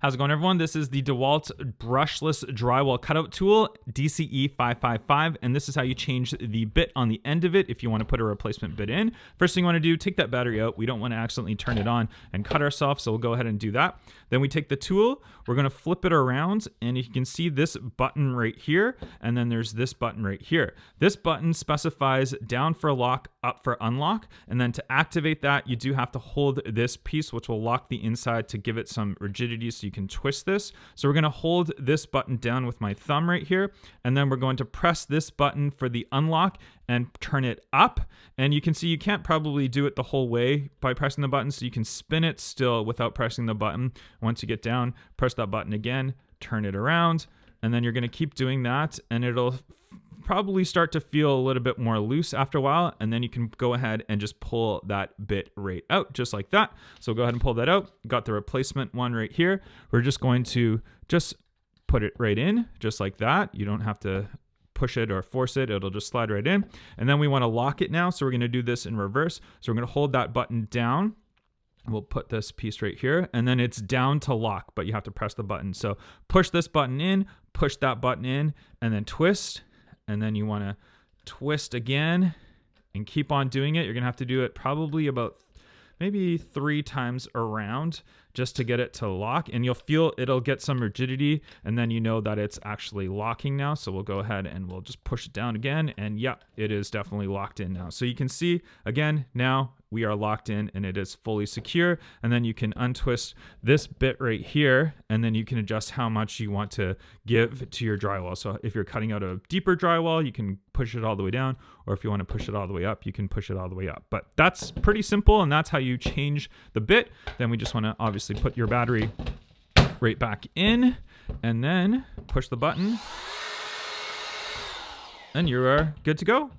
How's it going, everyone? This is the Dewalt Brushless Drywall Cutout Tool, DCE555, and this is how you change the bit on the end of it if you want to put a replacement bit in. First thing you want to do, take that battery out. We don't want to accidentally turn it on and cut ourselves, so we'll go ahead and do that. Then we take the tool, we're going to flip it around, and you can see this button right here, and then there's this button right here. This button specifies down for lock, up for unlock, and then to activate that, you do have to hold this piece, which will lock the inside to give it some rigidity so you can twist this. So we're going to hold this button down with my thumb right here, and then we're going to press this button for the unlock and turn it up. And you can see you can't probably do it the whole way by pressing the button, so you can spin it still without pressing the button. Once you get down, press that button again, turn it around, and then you're going to keep doing that, and it'll probably start to feel a little bit more loose after a while, and then you can go ahead and just pull that bit right out just like that. So go ahead and pull that out. Got the replacement one right here. We're just going to just put it right in just like that. You don't have to push it or force it, it'll just slide right in. And then we want to lock it now, so we're going to do this in reverse. So we're going to hold that button down. We'll put this piece right here, and then it's down to lock, but you have to press the button. So push this button in, push that button in, and then twist. And then you want to twist again and keep on doing it. You're going to have to do it probably about maybe 3 times around just to get it to lock. And you'll feel it'll get some rigidity, and then you know that it's actually locking now. So we'll go ahead and we'll just push it down again. And yeah, it is definitely locked in now. So you can see, again, now we are locked in and it is fully secure. And then you can untwist this bit right here, and then you can adjust how much you want to give to your drywall. So if you're cutting out a deeper drywall, you can push it all the way down, or if you want to push it all the way up, you can push it all the way up. But that's pretty simple, and that's how you change the bit. Then we just want to obviously put your battery right back in, and then push the button, and you are good to go.